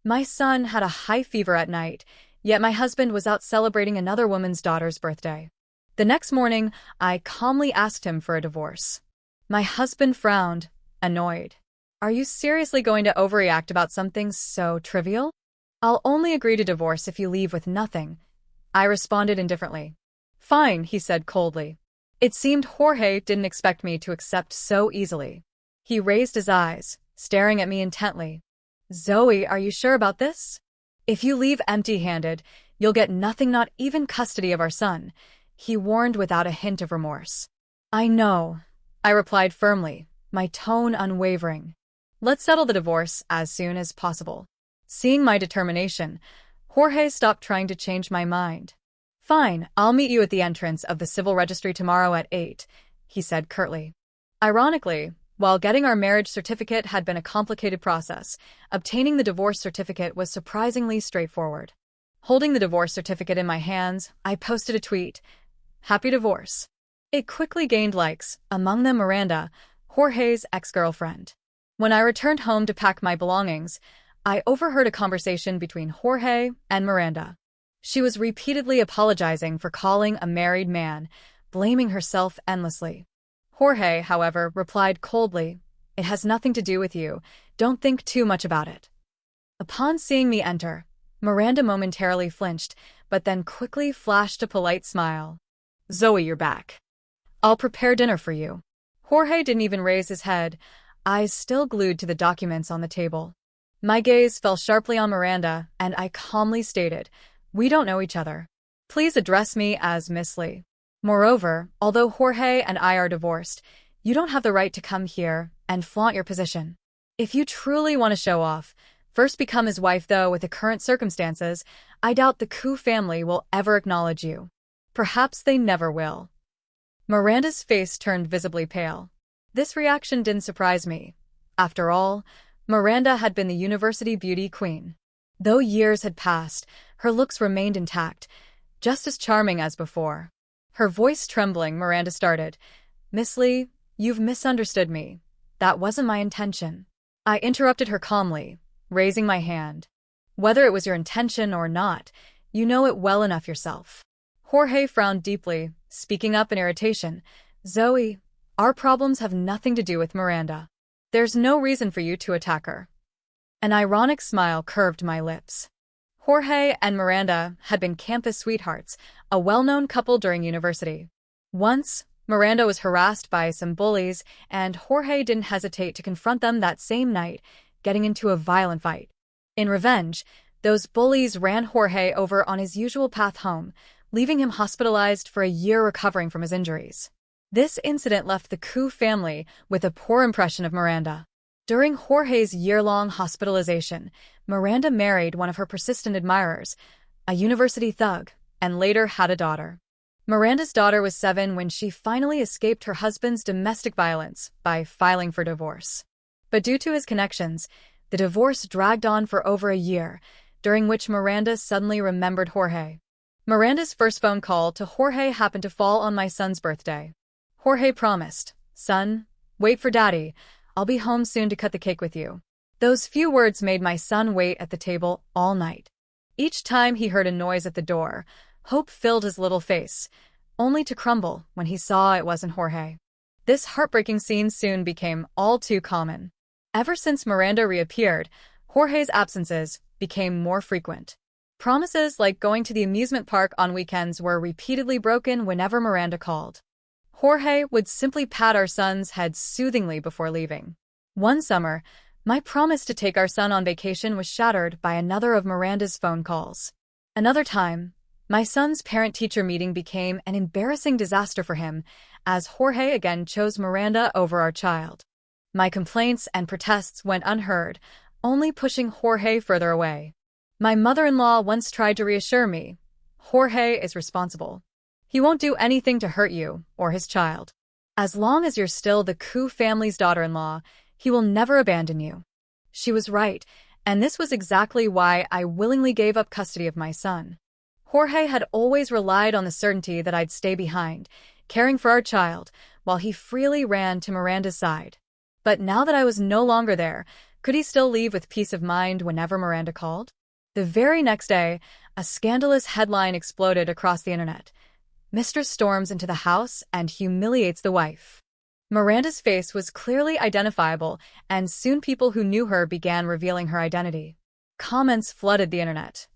My son had a high fever at night, yet my husband was out celebrating another woman's daughter's birthday. The next morning, I calmly asked him for a divorce. My husband frowned, annoyed. Are you seriously going to overreact about something so trivial? I'll only agree to divorce if you leave with nothing, I responded indifferently. Fine, he said coldly. It seemed Jorge didn't expect me to accept so easily. He raised his eyes, staring at me intently. Zoe, are you sure about this? If you leave empty-handed, you'll get nothing, not even custody of our son, he warned without a hint of remorse. I know, I replied firmly, my tone unwavering. Let's settle the divorce as soon as possible. Seeing my determination, Jorge stopped trying to change my mind. Fine, I'll meet you at the entrance of the civil registry tomorrow at 8, he said curtly. Ironically, while getting our marriage certificate had been a complicated process, obtaining the divorce certificate was surprisingly straightforward. Holding the divorce certificate in my hands, I posted a tweet, "Happy divorce." It quickly gained likes, among them Miranda, Jorge's ex-girlfriend. When I returned home to pack my belongings, I overheard a conversation between Jorge and Miranda. She was repeatedly apologizing for calling a married man, blaming herself endlessly. Jorge, however, replied coldly, "It has nothing to do with you. Don't think too much about it." Upon seeing me enter, Miranda momentarily flinched, but then quickly flashed a polite smile. "Zoe, you're back. I'll prepare dinner for you." Jorge didn't even raise his head, eyes still glued to the documents on the table. My gaze fell sharply on Miranda, and I calmly stated, "We don't know each other. Please address me as Miss Lee. Moreover, although Jorge and I are divorced, you don't have the right to come here and flaunt your position. If you truly want to show off, first become his wife, though with the current circumstances, I doubt the Koo family will ever acknowledge you. Perhaps they never will." Miranda's face turned visibly pale. This reaction didn't surprise me. After all, Miranda had been the university beauty queen. Though years had passed, her looks remained intact, just as charming as before. Her voice trembling, Miranda started, "Miss Lee, you've misunderstood me. That wasn't my intention." I interrupted her calmly, raising my hand. "Whether it was your intention or not, you know it well enough yourself." Jorge frowned deeply, speaking up in irritation. "Zoe, our problems have nothing to do with Miranda. There's no reason for you to attack her." An ironic smile curved my lips. Jorge and Miranda had been campus sweethearts, a well-known couple during university. Once, Miranda was harassed by some bullies, and Jorge didn't hesitate to confront them that same night, getting into a violent fight. In revenge, those bullies ran Jorge over on his usual path home, leaving him hospitalized for a year recovering from his injuries. This incident left the Koo family with a poor impression of Miranda. During Jorge's year-long hospitalization, Miranda married one of her persistent admirers, a university thug, and later had a daughter. Miranda's daughter was 7 when she finally escaped her husband's domestic violence by filing for divorce. But due to his connections, the divorce dragged on for over a year, during which Miranda suddenly remembered Jorge. Miranda's first phone call to Jorge happened to fall on my son's birthday. Jorge promised, "Son, wait for Daddy. I'll be home soon to cut the cake with you." Those few words made my son wait at the table all night. Each time he heard a noise at the door, hope filled his little face, only to crumble when he saw it wasn't Jorge. This heartbreaking scene soon became all too common. Ever since Miranda reappeared, Jorge's absences became more frequent. Promises like going to the amusement park on weekends were repeatedly broken whenever Miranda called. Jorge would simply pat our son's head soothingly before leaving. One summer, my promise to take our son on vacation was shattered by another of Miranda's phone calls. Another time, my son's parent-teacher meeting became an embarrassing disaster for him, as Jorge again chose Miranda over our child. My complaints and protests went unheard, only pushing Jorge further away. My mother-in-law once tried to reassure me, "Jorge is responsible. He won't do anything to hurt you or his child. As long as you're still the Koo family's daughter-in-law, he will never abandon you." She was right, and this was exactly why I willingly gave up custody of my son. Jorge had always relied on the certainty that I'd stay behind, caring for our child, while he freely ran to Miranda's side. But now that I was no longer there, Could he still leave with peace of mind whenever Miranda called? The very next day, a scandalous headline exploded across the internet. Mistress storms into the house and humiliates the wife. Miranda's face was clearly identifiable, and soon people who knew her began revealing her identity. Comments flooded the internet.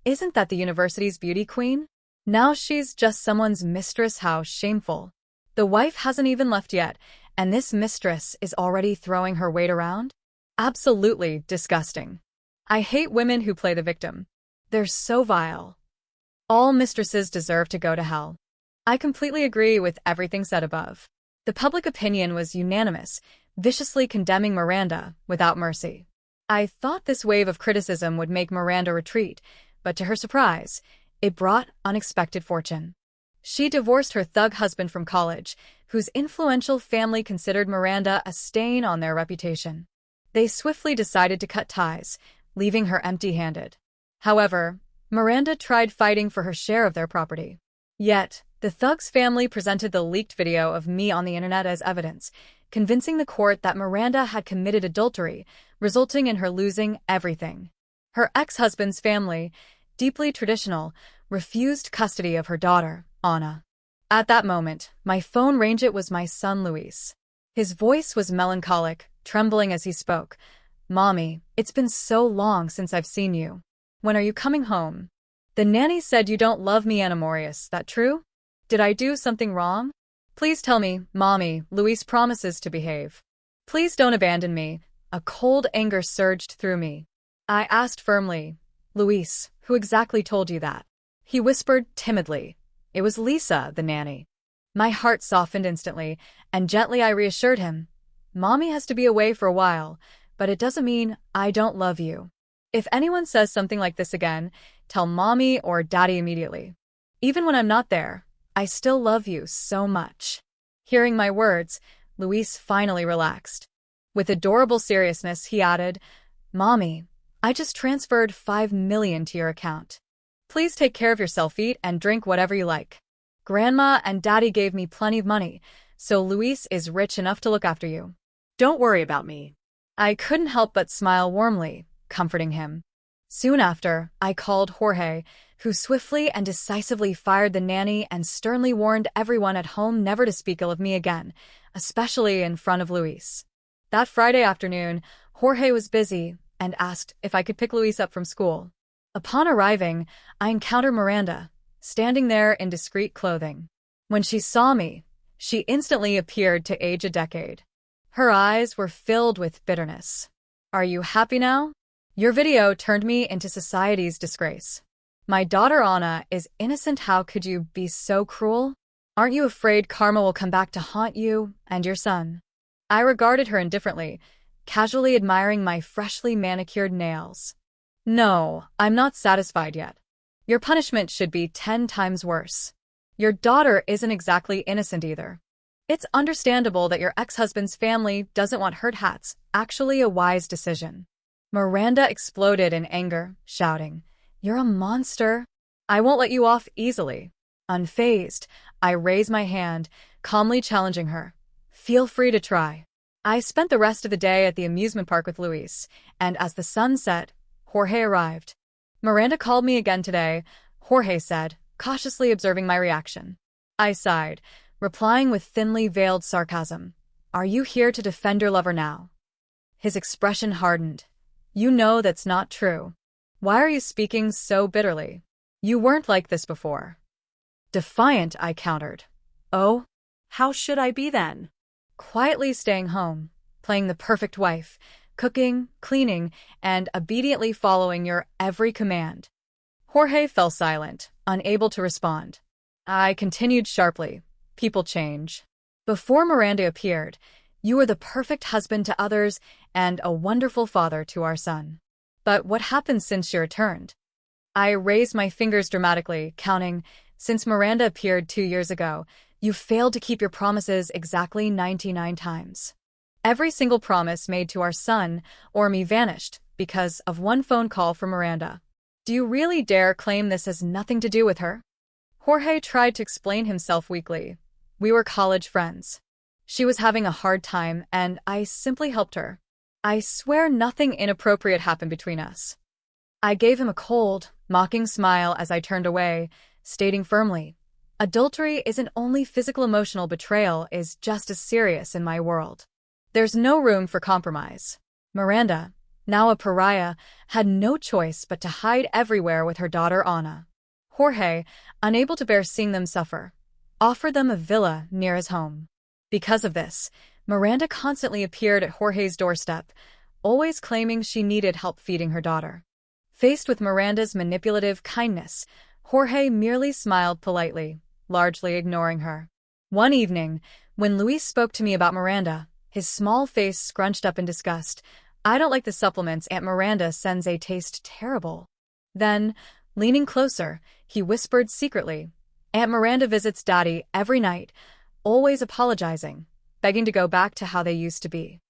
Isn't that the university's beauty queen? Now she's just someone's mistress. How shameful. The wife hasn't even left yet, and this mistress is already throwing her weight around? Absolutely disgusting. I hate women who play the victim. They're so vile. All mistresses deserve to go to hell. I completely agree with everything said above. The public opinion was unanimous, viciously condemning Miranda without mercy. I thought this wave of criticism would make Miranda retreat, but to her surprise, it brought unexpected fortune. She divorced her thug husband from college, whose influential family considered Miranda a stain on their reputation. They swiftly decided to cut ties, leaving her empty-handed. However, Miranda tried fighting for her share of their property. Yet, the thug's family presented the leaked video of me on the internet as evidence, convincing the court that Miranda had committed adultery, resulting in her losing everything. Her ex-husband's family, deeply traditional, refused custody of her daughter, Anna. At that moment, my phone rang. It was my son Luis. His voice was melancholic, trembling as he spoke. "Mommy, it's been so long since I've seen you. When are you coming home? The nanny said you don't love me anymore. Is that true? Did I do something wrong? Please tell me, Mommy." Luis promises to behave. "Please don't abandon me." A cold anger surged through me. I asked firmly, "Luis, who exactly told you that?" He whispered timidly, "It was Lisa, the nanny." My heart softened instantly, and gently I reassured him, "Mommy has to be away for a while, but it doesn't mean I don't love you. If anyone says something like this again, tell Mommy or Daddy immediately. Even when I'm not there, I still love you so much." Hearing my words, Luis finally relaxed. With adorable seriousness, he added, "Mommy, I just transferred $5 million to your account. Please take care of yourself, eat and drink whatever you like. Grandma and Daddy gave me plenty of money, so Luis is rich enough to look after you. Don't worry about me." I couldn't help but smile warmly, comforting him. Soon after, I called Jorge, who swiftly and decisively fired the nanny and sternly warned everyone at home never to speak ill of me again, especially in front of Luis. That Friday afternoon, Jorge was busy and asked if I could pick Luis up from school. Upon arriving, I encountered Miranda, standing there in discreet clothing. When she saw me, she instantly appeared to age a decade. Her eyes were filled with bitterness. "Are you happy now? Your video turned me into society's disgrace. My daughter Anna is innocent. How could you be so cruel? Aren't you afraid karma will come back to haunt you and your son?" I regarded her indifferently, casually admiring my freshly manicured nails. "No, I'm not satisfied yet. Your punishment should be 10 times worse. Your daughter isn't exactly innocent either. It's understandable that your ex-husband's family doesn't want herd hats, actually a wise decision." Miranda exploded in anger, shouting, "You're a monster. I won't let you off easily." Unfazed, I raised my hand, calmly challenging her. "Feel free to try." I spent the rest of the day at the amusement park with Luis, and as the sun set, Jorge arrived. "Miranda called me again today," Jorge said, cautiously observing my reaction. I sighed, replying with thinly veiled sarcasm, "Are you here to defend your lover now?" His expression hardened. "You know that's not true. Why are you speaking so bitterly? You weren't like this before." Defiant, I countered. "Oh? How should I be then?" "Quietly staying home, playing the perfect wife, cooking, cleaning, and obediently following your every command." Jorge fell silent, unable to respond. I continued sharply, "People change. Before Miranda appeared, you were the perfect husband to others and a wonderful father to our son. But what happened since you returned?" I raised my fingers dramatically, counting, "Since Miranda appeared 2 years ago, you failed to keep your promises exactly 99 times. Every single promise made to our son or me vanished because of one phone call from Miranda. Do you really dare claim this has nothing to do with her?" Jorge tried to explain himself weakly. "We were college friends. She was having a hard time, and I simply helped her. I swear nothing inappropriate happened between us. I gave him a cold, mocking smile as I turned away, stating firmly, adultery isn't only physical. Emotional betrayal is just as serious in my world. There's no room for compromise. Miranda, now a pariah, had no choice but to hide everywhere with her daughter Anna. Jorge, unable to bear seeing them suffer, offered them a villa near his home. Because of this, Miranda constantly appeared at Jorge's doorstep, always claiming she needed help feeding her daughter. Faced with Miranda's manipulative kindness, Jorge merely smiled politely, largely ignoring her. One evening, when Luis spoke to me about Miranda, his small face scrunched up in disgust. I don't like the supplements Aunt Miranda sends. They taste terrible. Then, leaning closer, he whispered secretly, Aunt Miranda visits Daddy every night, always apologizing, begging to go back to how they used to be.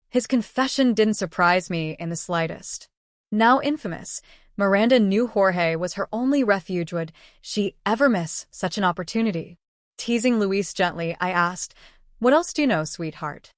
His confession didn't surprise me in the slightest. Now infamous, Miranda knew Jorge was her only refuge. Would she ever miss such an opportunity? Teasing Luis gently, I asked, what else do you know, sweetheart?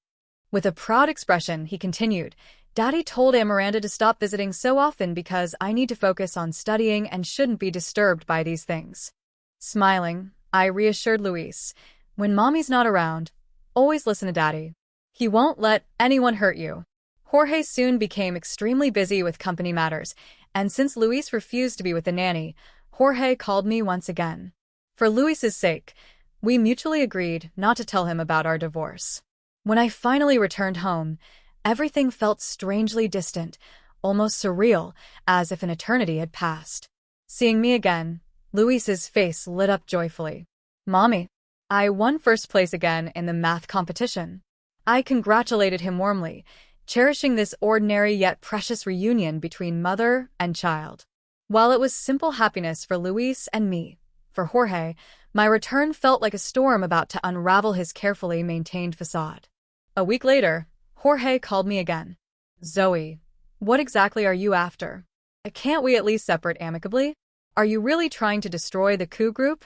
With a proud expression, he continued, Daddy told Aunt Miranda to stop visiting so often because I need to focus on studying and shouldn't be disturbed by these things. Smiling, I reassured Luis, when Mommy's not around, always listen to Daddy. He won't let anyone hurt you. Jorge soon became extremely busy with company matters, and since Luis refused to be with the nanny, Jorge called me once again. For Luis's sake, we mutually agreed not to tell him about our divorce. When I finally returned home, everything felt strangely distant, almost surreal, as if an eternity had passed. Seeing me again, Luis's face lit up joyfully. Mommy, I won first place again in the math competition. I congratulated him warmly, cherishing this ordinary yet precious reunion between mother and child. While it was simple happiness for Luis and me, for Jorge, my return felt like a storm about to unravel his carefully maintained facade. A week later, Jorge called me again. Zoe, what exactly are you after? Can't we at least separate amicably? Are you really trying to destroy the coup group?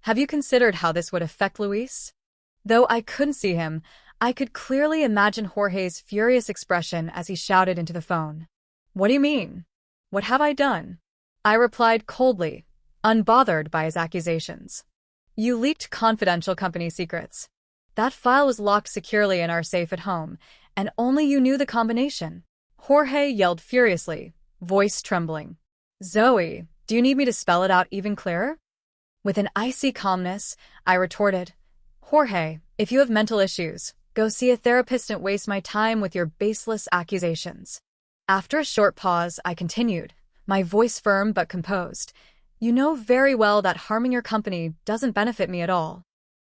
Have you considered how this would affect Luis? Though I couldn't see him, I could clearly imagine Jorge's furious expression as he shouted into the phone. What do you mean? What have I done? I replied coldly, unbothered by his accusations. You leaked confidential company secrets. That file was locked securely in our safe at home, and only you knew the combination. Jorge yelled furiously, voice trembling. Zoe, do you need me to spell it out even clearer? With an icy calmness, I retorted, Jorge, if you have mental issues, go see a therapist and waste my time with your baseless accusations. After a short pause, I continued, my voice firm but composed. You know very well that harming your company doesn't benefit me at all.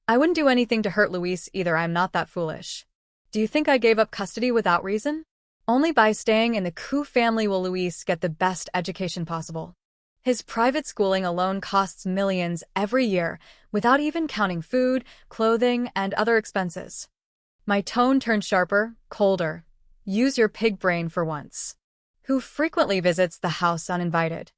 I wouldn't do anything to hurt Luis either. I'm not that foolish. Do you think I gave up custody without reason? Only by staying in the Coup family will Luis get the best education possible. His private schooling alone costs millions every year, without even counting food, clothing, and other expenses. My tone turned sharper, colder. Use your pig brain for once. Who frequently visits the house uninvited?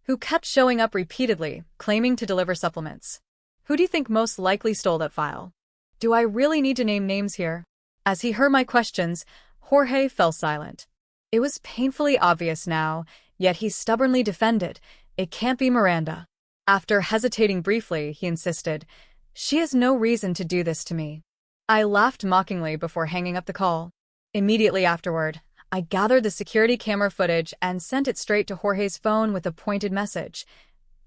Who kept showing up repeatedly, claiming to deliver supplements? Who do you think most likely stole that file? Do I really need to name names here? As he heard my questions, Jorge fell silent. It was painfully obvious now, yet he stubbornly defended, it can't be Miranda. After hesitating briefly, he insisted, she has no reason to do this to me. I laughed mockingly before hanging up the call. Immediately afterward, I gathered the security camera footage and sent it straight to Jorge's phone with a pointed message.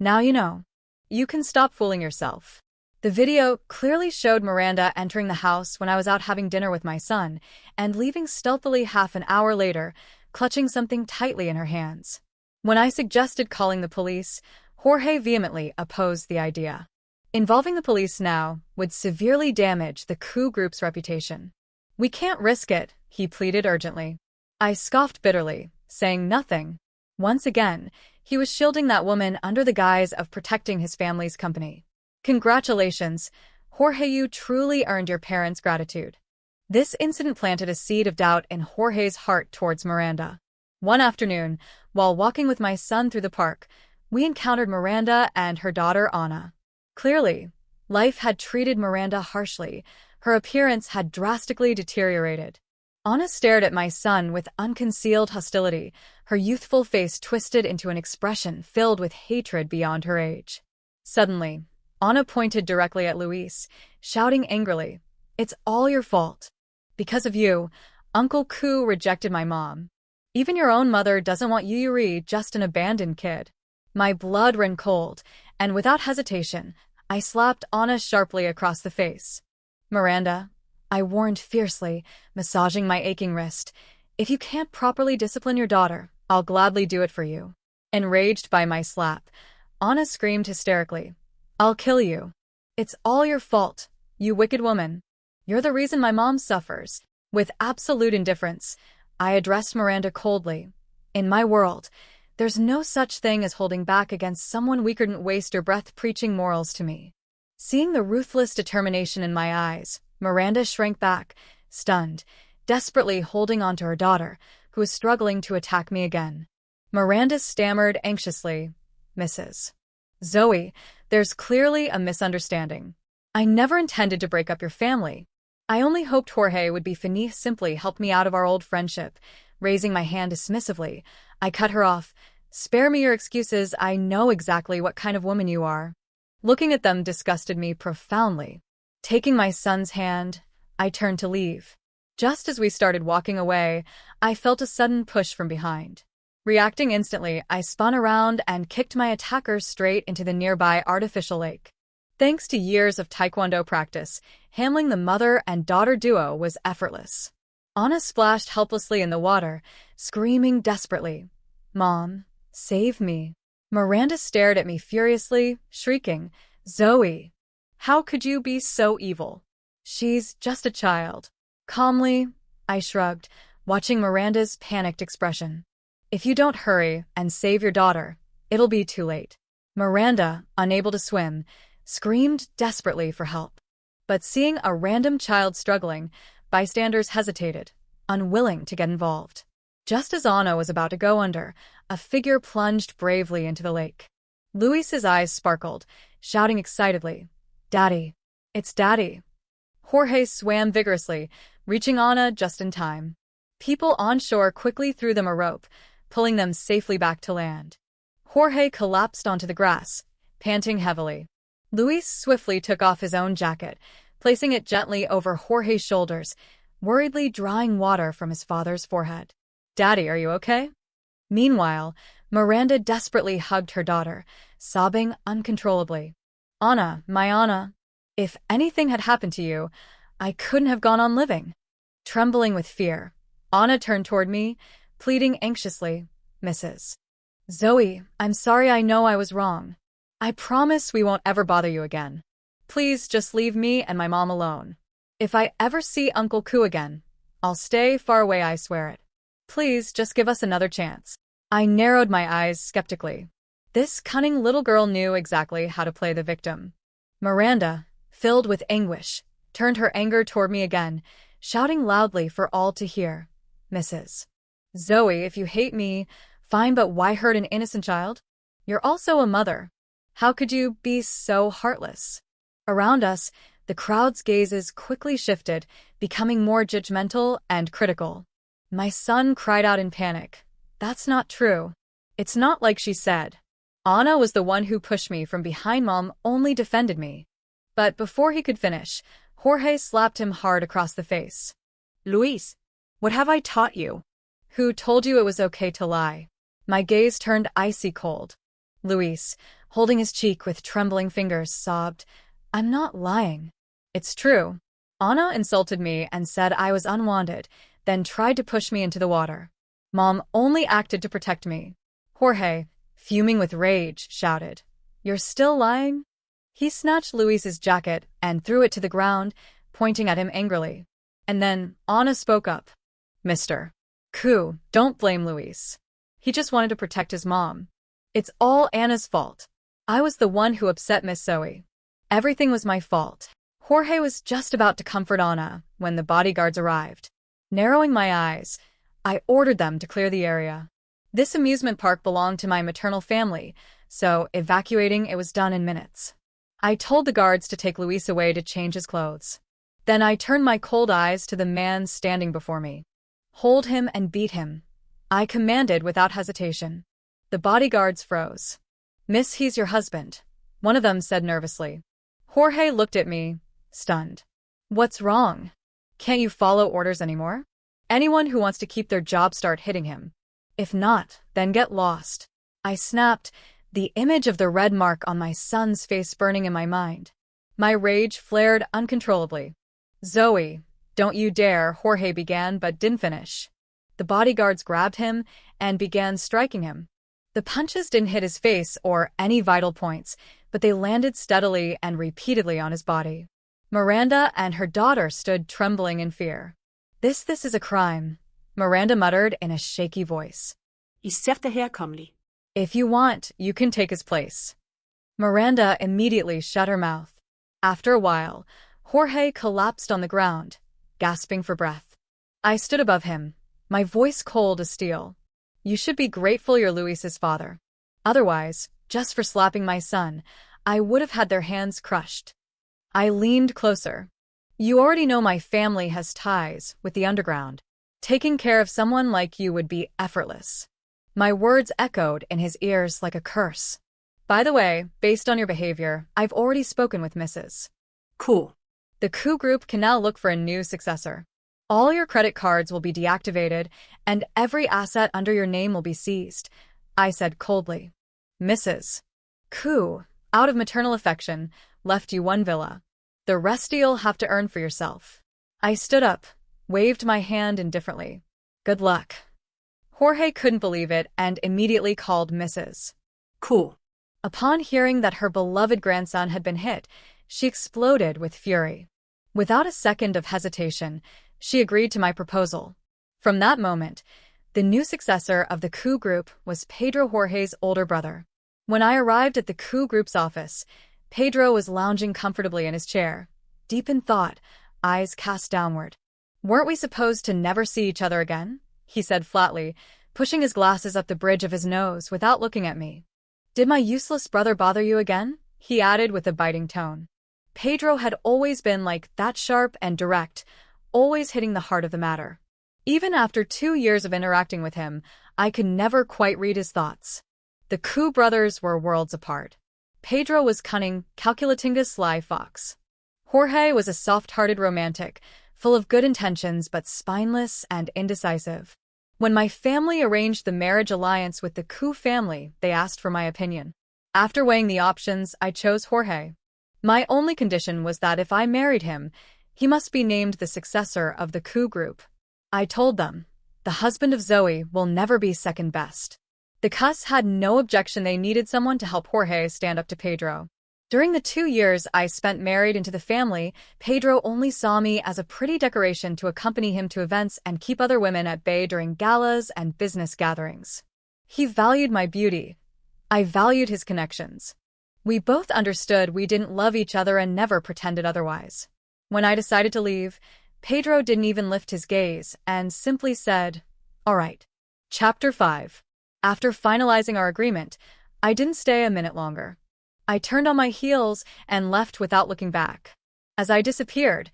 Now you know. You can stop fooling yourself. The video clearly showed Miranda entering the house when I was out having dinner with my son and leaving stealthily half an hour later, clutching something tightly in her hands. When I suggested calling the police, Jorge vehemently opposed the idea. Involving the police now would severely damage the Coup group's reputation. We can't risk it, he pleaded urgently. I scoffed bitterly, saying nothing. Once again, he was shielding that woman under the guise of protecting his family's company. Congratulations, Jorge, you truly earned your parents' gratitude. This incident planted a seed of doubt in Jorge's heart towards Miranda. One afternoon, while walking with my son through the park, we encountered Miranda and her daughter Anna. Clearly, life had treated Miranda harshly. Her appearance had drastically deteriorated. Anna stared at my son with unconcealed hostility, her youthful face twisted into an expression filled with hatred beyond her age. Suddenly, Anna pointed directly at Luis, shouting angrily, "It's all your fault. Because of you, Uncle Ku rejected my mom. Even your own mother doesn't want Yuri, just an abandoned kid." My blood ran cold, and without hesitation, I slapped Anna sharply across the face. "Miranda," I warned fiercely, massaging my aching wrist, "if you can't properly discipline your daughter, I'll gladly do it for you." Enraged by my slap, Anna screamed hysterically, "I'll kill you. It's all your fault, you wicked woman. You're the reason my mom suffers." With absolute indifference, I addressed Miranda coldly. "In my world, there's no such thing as holding back against someone we couldn't waste your breath preaching morals to me." Seeing the ruthless determination in my eyes, Miranda shrank back, stunned, desperately holding onto her daughter, who was struggling to attack me again. Miranda stammered anxiously, "Mrs. Zoe, there's clearly a misunderstanding. I never intended to break up your family. I only hoped Jorge would be finis simply help me out of our old friendship." Raising my hand dismissively, I cut her off. "Spare me your excuses, I know exactly what kind of woman you are." Looking at them disgusted me profoundly. Taking my son's hand, I turned to leave. Just as we started walking away, I felt a sudden push from behind. Reacting instantly, I spun around and kicked my attacker straight into the nearby artificial lake. Thanks to years of taekwondo practice, handling the mother and daughter duo was effortless. Anna splashed helplessly in the water, screaming desperately, "Mom, save me." Miranda stared at me furiously, shrieking, "Zoe, how could you be so evil? She's just a child." Calmly, I shrugged, watching Miranda's panicked expression. "If you don't hurry and save your daughter, it'll be too late." Miranda, unable to swim, screamed desperately for help. But seeing a random child struggling, bystanders hesitated, unwilling to get involved. Just as Anna was about to go under, a figure plunged bravely into the lake. Luis's eyes sparkled, shouting excitedly, "Daddy! It's Daddy!" Jorge swam vigorously, reaching Anna just in time. People on shore quickly threw them a rope, pulling them safely back to land. Jorge collapsed onto the grass, panting heavily. Luis swiftly took off his own jacket, placing it gently over Jorge's shoulders, worriedly drawing water from his father's forehead. "Daddy, are you okay?" Meanwhile, Miranda desperately hugged her daughter, sobbing uncontrollably. "Anna, my Anna, if anything had happened to you, I couldn't have gone on living." Trembling with fear, Anna turned toward me, pleading anxiously, "Mrs. Zoe, I'm sorry, I know I was wrong. I promise we won't ever bother you again. Please just leave me and my mom alone. If I ever see Uncle Ku again, I'll stay far away, I swear it. Please just give us another chance." I narrowed my eyes skeptically. This cunning little girl knew exactly how to play the victim. Miranda, filled with anguish, turned her anger toward me again, shouting loudly for all to hear, "Mrs. Zoe, if you hate me, fine, but why hurt an innocent child? You're also a mother. How could you be so heartless?" Around us, the crowd's gazes quickly shifted, becoming more judgmental and critical. My son cried out in panic, "That's not true. It's not like she said. Anna was the one who pushed me from behind. Mom only defended me." But before he could finish, Jorge slapped him hard across the face. "Luis, what have I taught you? Who told you it was okay to lie?" My gaze turned icy cold. Luis, holding his cheek with trembling fingers, sobbed, "I'm not lying. It's true. Anna insulted me and said I was unwanted, then tried to push me into the water. Mom only acted to protect me." Jorge, fuming with rage, shouted, "You're still lying?" He snatched Luis's jacket and threw it to the ground, pointing at him angrily. And then Anna spoke up. "Mr. Ku, don't blame Luis. He just wanted to protect his mom. It's all Anna's fault. I was the one who upset Miss Zoe. Everything was my fault." Jorge was just about to comfort Anna when the bodyguards arrived. Narrowing my eyes, I ordered them to clear the area. This amusement park belonged to my maternal family, so evacuating it was done in minutes. I told the guards to take Luis away to change his clothes. Then I turned my cold eyes to the man standing before me. Hold him and beat him, I commanded without hesitation. The bodyguards froze. Miss, he's your husband, one of them said nervously. Jorge looked at me, stunned. What's wrong? Can't you follow orders anymore? Anyone who wants to keep their job start hitting him. If not, then get lost. I snapped, the image of the red mark on my son's face burning in my mind. My rage flared uncontrollably. Zoe, don't you dare, Jorge began but didn't finish. The bodyguards grabbed him and began striking him. The punches didn't hit his face or any vital points, but they landed steadily and repeatedly on his body. Miranda and her daughter stood trembling in fear. This is a crime, Miranda muttered in a shaky voice. Især det her, Comely. If you want, you can take his place. Miranda immediately shut her mouth. After a while, Jorge collapsed on the ground, gasping for breath. I stood above him, my voice cold as steel. You should be grateful you're Luis's father. Otherwise, just for slapping my son, I would have had their hands crushed. I leaned closer. You already know my family has ties with the underground. Taking care of someone like you would be effortless. My words echoed in his ears like a curse. By the way, based on your behavior, I've already spoken with Mrs. Cool. The coup group can now look for a new successor. All your credit cards will be deactivated, and every asset under your name will be seized, I said coldly. Mrs. Coup, out of maternal affection, left you one villa. The rest you'll have to earn for yourself. I stood up, waved my hand indifferently. Good luck. Jorge couldn't believe it and immediately called Mrs. Cool. Upon hearing that her beloved grandson had been hit, she exploded with fury. Without a second of hesitation, she agreed to my proposal. From that moment, the new successor of the coup group was Pedro Jorge's older brother. When I arrived at the coup group's office, Pedro was lounging comfortably in his chair, deep in thought, eyes cast downward. Weren't we supposed to never see each other again? He said flatly, pushing his glasses up the bridge of his nose without looking at me. Did my useless brother bother you again? He added with a biting tone. Pedro had always been like that, sharp and direct, always hitting the heart of the matter. Even after 2 years of interacting with him, I could never quite read his thoughts. The coup brothers were worlds apart. Pedro was cunning, calculating a sly fox. Jorge was a soft-hearted romantic, full of good intentions but spineless and indecisive. When my family arranged the marriage alliance with the coup family, they asked for my opinion. After weighing the options, I chose Jorge. My only condition was that if I married him, he must be named the successor of the coup group. I told them, the husband of Zoe will never be second best. The cuss had no objection. They needed someone to help Jorge stand up to Pedro. During the 2 years I spent married into the family, Pedro only saw me as a pretty decoration to accompany him to events and keep other women at bay during galas and business gatherings. He valued my beauty. I valued his connections. We both understood we didn't love each other and never pretended otherwise. When I decided to leave, Pedro didn't even lift his gaze and simply said, "All right." Chapter 5. After finalizing our agreement, I didn't stay a minute longer. I turned on my heels and left without looking back. As I disappeared,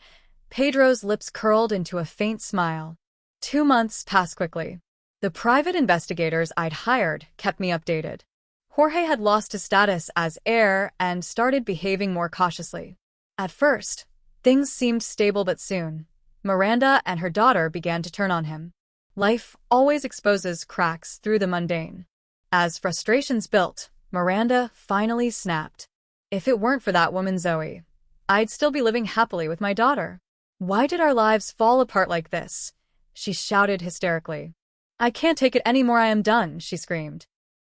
Pedro's lips curled into a faint smile. 2 months passed quickly. The private investigators I'd hired kept me updated. Jorge had lost his status as heir and started behaving more cautiously. At first, things seemed stable, but soon, Miranda and her daughter began to turn on him. Life always exposes cracks through the mundane. As frustrations built, Miranda finally snapped. If it weren't for that woman Zoe, I'd still be living happily with my daughter. Why did our lives fall apart like this? She shouted hysterically. I can't take it anymore. I am done, she screamed.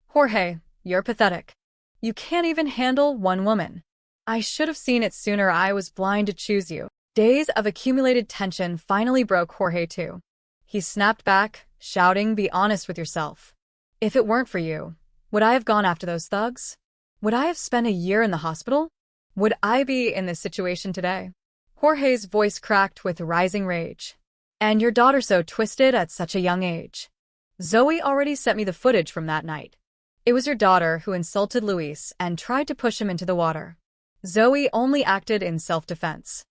Jorge, you're pathetic. You can't even handle one woman. I should have seen it sooner. I was blind to choose you. Days of accumulated tension finally broke Jorge too. He snapped back, shouting, be honest with yourself. If it weren't for you, would I have gone after those thugs? Would I have spent a year in the hospital? Would I be in this situation today? Jorge's voice cracked with rising rage. And your daughter so twisted at such a young age. Zoe already sent me the footage from that night. It was your daughter who insulted Luis and tried to push him into the water. Zoe only acted in self-defense.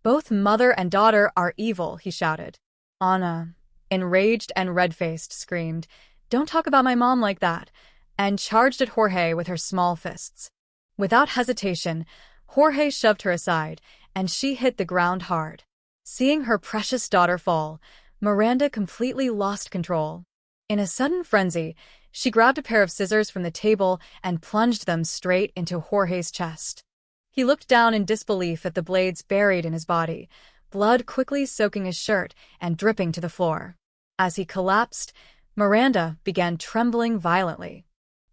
Both mother and daughter are evil, he shouted. Anna, enraged and red-faced, screamed, "Don't talk about my mom like that," and charged at Jorge with her small fists. Without hesitation, Jorge shoved her aside, and she hit the ground hard. Seeing her precious daughter fall, Miranda completely lost control. In a sudden frenzy, she grabbed a pair of scissors from the table and plunged them straight into Jorge's chest. He looked down in disbelief at the blades buried in his body, blood quickly soaking his shirt and dripping to the floor. As he collapsed, Miranda began trembling violently.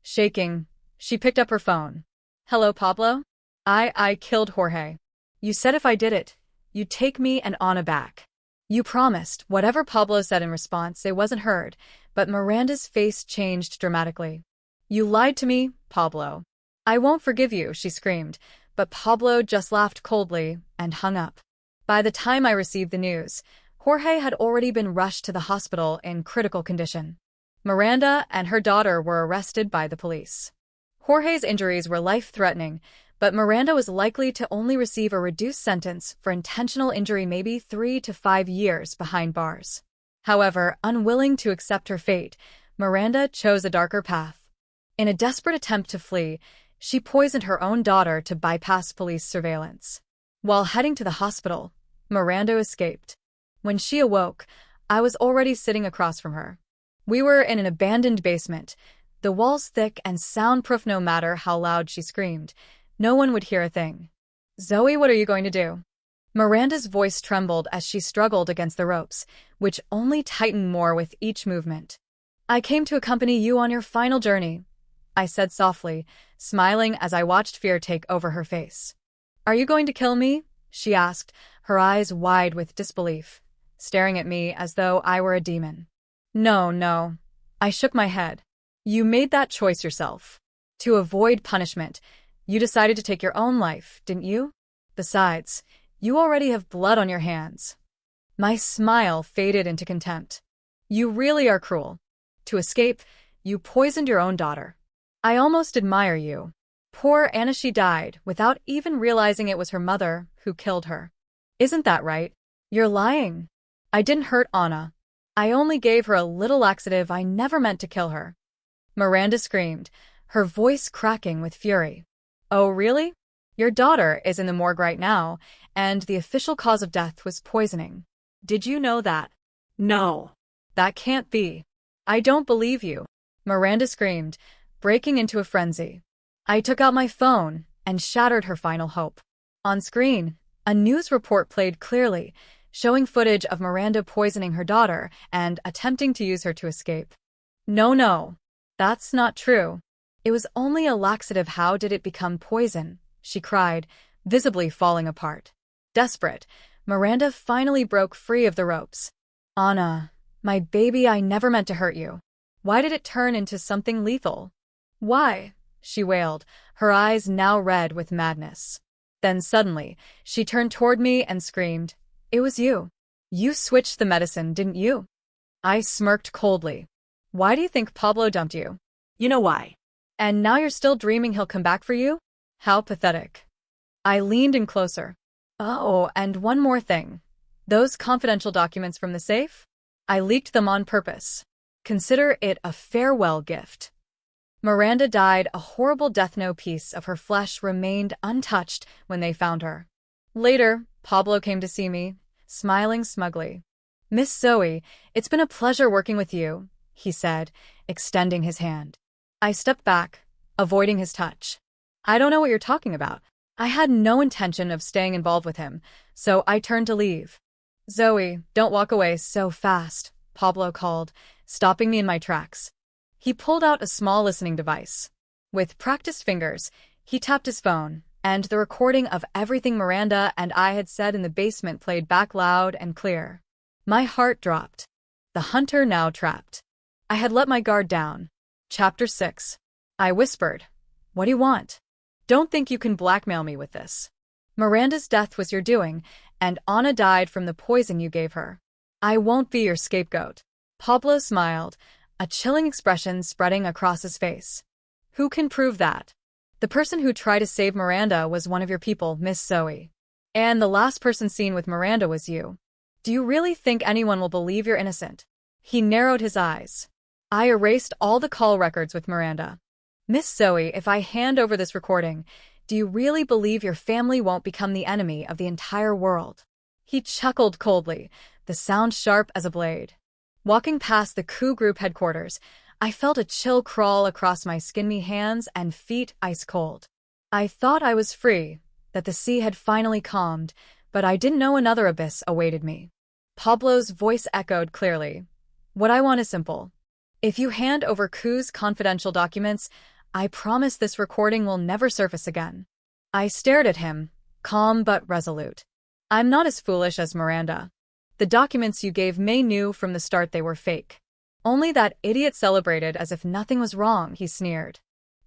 Shaking, she picked up her phone. "Hello, Pablo? I killed Jorge. You said if I did it, you'd take me and Ana back. You promised." Whatever Pablo said in response, it wasn't heard, but Miranda's face changed dramatically. "You lied to me, Pablo. I won't forgive you," she screamed, but Pablo just laughed coldly and hung up. By the time I received the news, Jorge had already been rushed to the hospital in critical condition. Miranda and her daughter were arrested by the police. Jorge's injuries were life-threatening, but Miranda was likely to only receive a reduced sentence for intentional injury, maybe 3 to 5 years behind bars. However, unwilling to accept her fate, Miranda chose a darker path. In a desperate attempt to flee, she poisoned her own daughter to bypass police surveillance. While heading to the hospital, Miranda escaped. When she awoke, I was already sitting across from her. We were in an abandoned basement, the walls thick and soundproof. No matter how loud she screamed, no one would hear a thing. "Zoe, what are you going to do?" Miranda's voice trembled as she struggled against the ropes, which only tightened more with each movement. "I came to accompany you on your final journey," I said softly, smiling as I watched fear take over her face. "Are you going to kill me?" she asked, her eyes wide with disbelief, staring at me as though I were a demon. No. I shook my head. "You made that choice yourself. To avoid punishment, you decided to take your own life, didn't you? Besides, you already have blood on your hands." My smile faded into contempt. "You really are cruel. To escape, you poisoned your own daughter. I almost admire you. Poor Anna, she died without even realizing it was her mother who killed her. Isn't that right?" "You're lying. I didn't hurt Anna. I only gave her a little laxative. I never meant to kill her." Miranda screamed, her voice cracking with fury. "Oh, really? Your daughter is in the morgue right now, and the official cause of death was poisoning. Did you know that?" No. "That can't be. I don't believe you," Miranda screamed, breaking into a frenzy. I took out my phone and shattered her final hope. On screen, a news report played clearly, showing footage of Miranda poisoning her daughter and attempting to use her to escape. No, that's not true. It was only a laxative. How did it become poison?" she cried, visibly falling apart. Desperate, Miranda finally broke free of the ropes. "Anna, my baby, I never meant to hurt you. Why did it turn into something lethal?" "Why?" she wailed, her eyes now red with madness. Then suddenly, she turned toward me and screamed, "It was you. You switched the medicine, didn't you?" I smirked coldly. "Why do you think Pablo dumped you?" You know why. "And now you're still dreaming he'll come back for you? How pathetic." I leaned in closer. "Oh, and one more thing. Those confidential documents from the safe? I leaked them on purpose. Consider it a farewell gift." Miranda died a horrible death. No piece of her flesh remained untouched when they found her. Later, Pablo came to see me, smiling smugly. "Miss Zoe, it's been a pleasure working with you," he said, extending his hand. I stepped back, avoiding his touch. "I don't know what you're talking about." I had no intention of staying involved with him, so I turned to leave. "Zoe, don't walk away so fast," Pablo called, stopping me in my tracks. He pulled out a small listening device. With practiced fingers, he tapped his phone, and the recording of everything Miranda and I had said in the basement played back loud and clear. My heart dropped. The hunter now trapped. I had let my guard down. Chapter 6. I whispered, "What do you want? Don't think you can blackmail me with this. Miranda's death was your doing, and Anna died from the poison you gave her. I won't be your scapegoat." Pablo smiled, a chilling expression spreading across his face. "Who can prove that? The person who tried to save Miranda was one of your people, Miss Zoe. And the last person seen with Miranda was you. Do you really think anyone will believe you're innocent?" He narrowed his eyes. I erased all the call records with Miranda. Miss Zoe, if I hand over this recording, do you really believe your family won't become the enemy of the entire world? He chuckled coldly, the sound sharp as a blade. Walking past the coup group headquarters, I felt a chill crawl across my skinny hands and feet ice cold. I thought I was free, that the sea had finally calmed, but I didn't know another abyss awaited me. Pablo's voice echoed clearly. What I want is simple. If you hand over Coup's confidential documents, I promise this recording will never surface again. I stared at him, calm but resolute. I'm not as foolish as Miranda. The documents you gave May knew from the start they were fake. Only that idiot celebrated as if nothing was wrong, he sneered.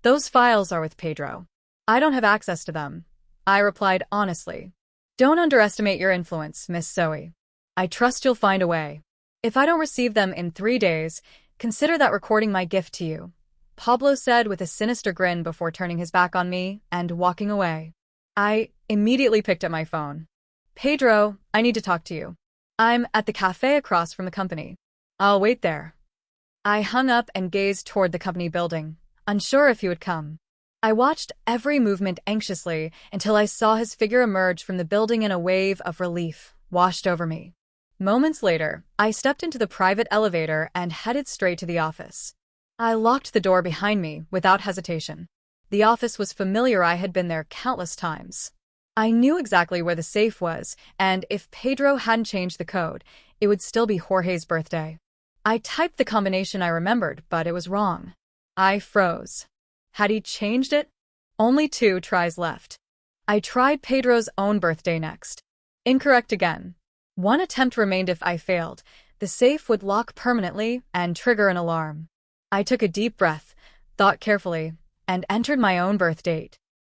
Those files are with Pedro. I don't have access to them, I replied honestly. Don't underestimate your influence, Miss Zoe. I trust you'll find a way. If I don't receive them in 3 days, consider that recording my gift to you, Pablo said with a sinister grin before turning his back on me and walking away. I immediately picked up my phone. Pedro, I need to talk to you. I'm at the cafe across from the company. I'll wait there. I hung up and gazed toward the company building, unsure if he would come. I watched every movement anxiously until I saw his figure emerge from the building and a wave of relief washed over me. Moments later, I stepped into the private elevator and headed straight to the office. I locked the door behind me without hesitation. The office was familiar, I had been there countless times. I knew exactly where the safe was, and if Pedro hadn't changed the code, it would still be Jorge's birthday. I typed the combination I remembered, but it was wrong. I froze. Had he changed it? Only 2 tries left. I tried Pedro's own birthday next. Incorrect again. 1 attempt remained. If I failed, the safe would lock permanently and trigger an alarm. I took a deep breath, thought carefully, and entered my own birth date.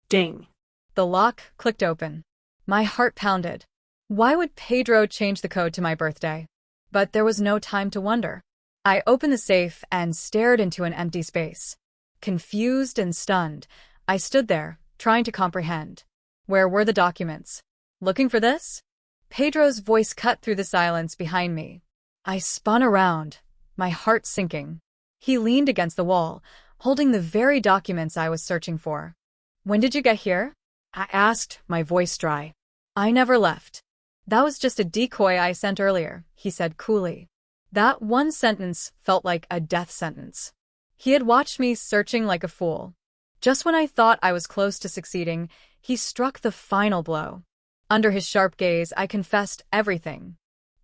Ding. The lock clicked open. My heart pounded. Why would Pedro change the code to my birthday? But there was no time to wonder. I opened the safe and stared into an empty space. Confused and stunned, I stood there, trying to comprehend. Where were the documents? Looking for this? Pedro's voice cut through the silence behind me. I spun around, my heart sinking. He leaned against the wall, holding the very documents I was searching for. When did you get here? I asked, my voice dry. I never left. That was just a decoy I sent earlier, he said coolly. That one sentence felt like a death sentence. He had watched me searching like a fool. Just when I thought I was close to succeeding, he struck the final blow. Under his sharp gaze, I confessed everything.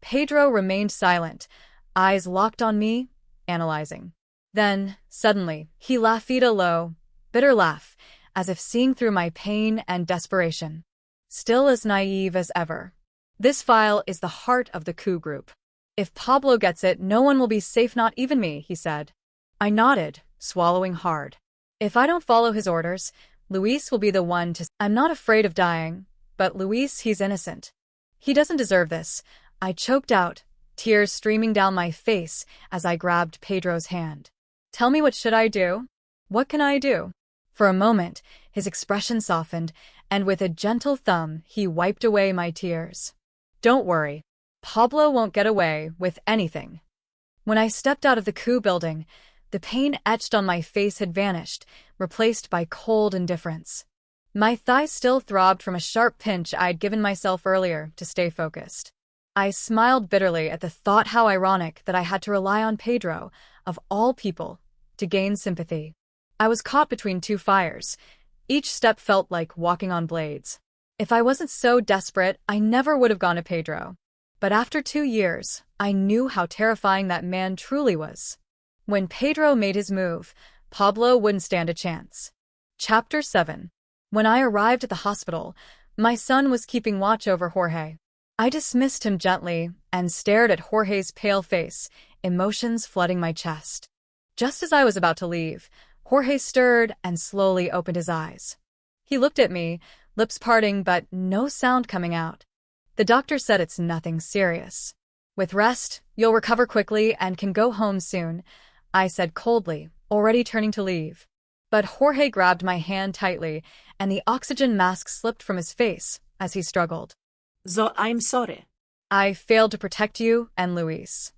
Pedro remained silent, eyes locked on me, analyzing. Then, suddenly, he laughed a low, bitter laugh, as if seeing through my pain and desperation. Still as naive as ever. This file is the heart of the coup group. If Pablo gets it, no one will be safe, not even me, he said. I nodded, swallowing hard. If I don't follow his orders, Luis will be the one to— I'm not afraid of dying, but Luis, he's innocent. He doesn't deserve this, I choked out, tears streaming down my face as I grabbed Pedro's hand. Tell me, what should I do? What can I do? For a moment, his expression softened, and with a gentle thumb, he wiped away my tears. Don't worry. Pablo won't get away with anything. When I stepped out of the coup building, the pain etched on my face had vanished, replaced by cold indifference. My thighs still throbbed from a sharp pinch I'd given myself earlier to stay focused. I smiled bitterly at the thought how ironic that I had to rely on Pedro, of all people, to gain sympathy. I was caught between 2 fires. Each step felt like walking on blades. If I wasn't so desperate, I never would have gone to Pedro. But after 2 years, I knew how terrifying that man truly was. When Pedro made his move, Pablo wouldn't stand a chance. Chapter 7. When I arrived at the hospital, my son was keeping watch over Jorge. I dismissed him gently and stared at Jorge's pale face, emotions flooding my chest. Just as I was about to leave, Jorge stirred and slowly opened his eyes. He looked at me, lips parting but no sound coming out. The doctor said it's nothing serious. With rest, you'll recover quickly and can go home soon, I said coldly, already turning to leave. But Jorge grabbed my hand tightly, and the oxygen mask slipped from his face as he struggled. So I'm sorry. I failed to protect you and Luis.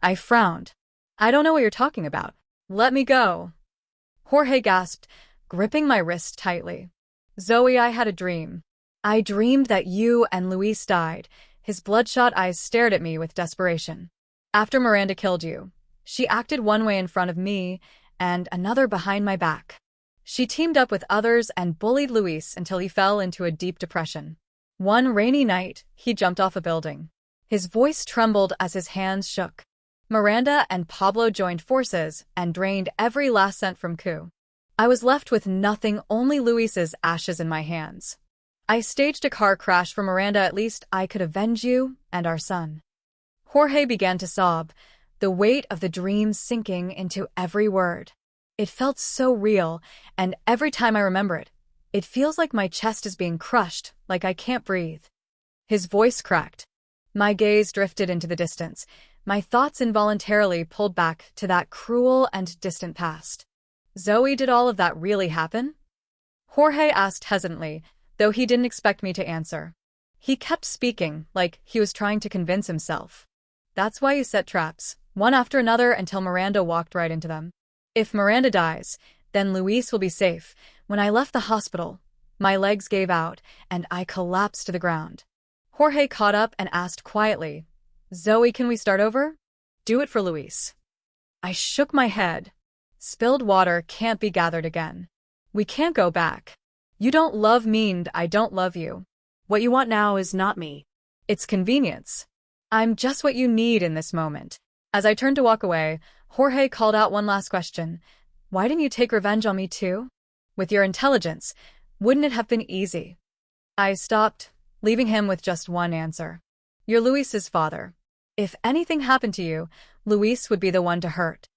I frowned. I don't know what you're talking about. Let me go. Jorge gasped, gripping my wrist tightly. Zoe, I had a dream. I dreamed that you and Luis died. His bloodshot eyes stared at me with desperation. After Miranda killed you, she acted one way in front of me and another behind my back. She teamed up with others and bullied Luis until he fell into a deep depression. One rainy night, he jumped off a building. His voice trembled as his hands shook. Miranda and Pablo joined forces and drained every last cent from Ku. I was left with nothing, only Luis's ashes in my hands. I staged a car crash for Miranda. At least I could avenge you and our son. Jorge began to sob, the weight of the dream sinking into every word. It felt so real, and every time I remember it, it feels like my chest is being crushed, like I can't breathe. His voice cracked. My gaze drifted into the distance. My thoughts involuntarily pulled back to that cruel and distant past. Zoe, did all of that really happen? Jorge asked hesitantly, though he didn't expect me to answer. He kept speaking, like he was trying to convince himself. That's why you set traps, one after another until Miranda walked right into them. If Miranda dies, then Luis will be safe. When I left the hospital, my legs gave out, and I collapsed to the ground. Jorge caught up and asked quietly, Zoe, can we start over? Do it for Luis. I shook my head. Spilled water can't be gathered again. We can't go back. You don't love me and I don't love you. What you want now is not me. It's convenience. I'm just what you need in this moment. As I turned to walk away, Jorge called out one last question. Why didn't you take revenge on me too? With your intelligence, wouldn't it have been easy? I stopped, leaving him with just one answer. You're Luis's father. If anything happened to you, Luis would be the one to hurt.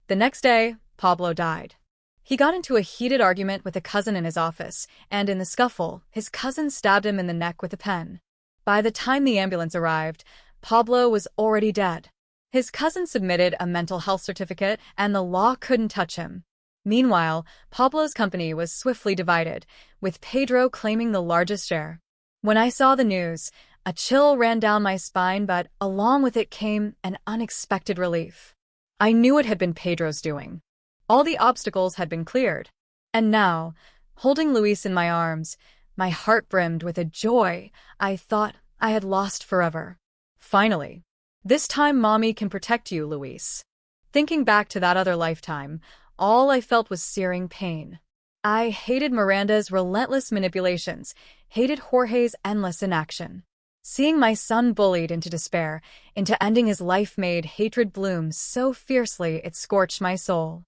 The next day, Pablo died. He got into a heated argument with a cousin in his office, and in the scuffle, his cousin stabbed him in the neck with a pen. By the time the ambulance arrived, Pablo was already dead. His cousin submitted a mental health certificate, and the law couldn't touch him. Meanwhile, Pablo's company was swiftly divided, with Pedro claiming the largest share. When I saw the news, a chill ran down my spine, but along with it came an unexpected relief. I knew it had been Pedro's doing. All the obstacles had been cleared. And now, holding Luis in my arms, my heart brimmed with a joy I thought I had lost forever. Finally. This time Mommy can protect you, Luis. Thinking back to that other lifetime, all I felt was searing pain. I hated Miranda's relentless manipulations, hated Jorge's endless inaction. Seeing my son bullied into despair, into ending his life made hatred bloom so fiercely it scorched my soul.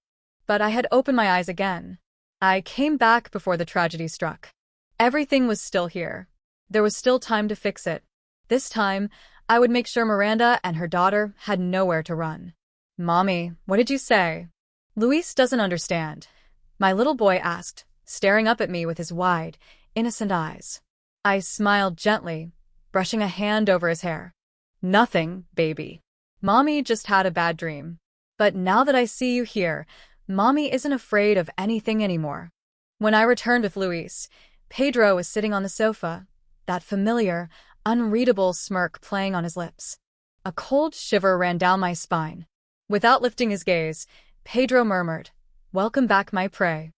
But I had opened my eyes again. I came back before the tragedy struck. Everything was still here. There was still time to fix it. This time, I would make sure Miranda and her daughter had nowhere to run. Mommy, what did you say? Luis doesn't understand. My little boy asked, staring up at me with his wide, innocent eyes. I smiled gently, brushing a hand over his hair. Nothing, baby. Mommy just had a bad dream. But now that I see you here, Mommy isn't afraid of anything anymore. When I returned with Luis, Pedro was sitting on the sofa, that familiar, unreadable smirk playing on his lips. A cold shiver ran down my spine. Without lifting his gaze, Pedro murmured, "Welcome back, my prey."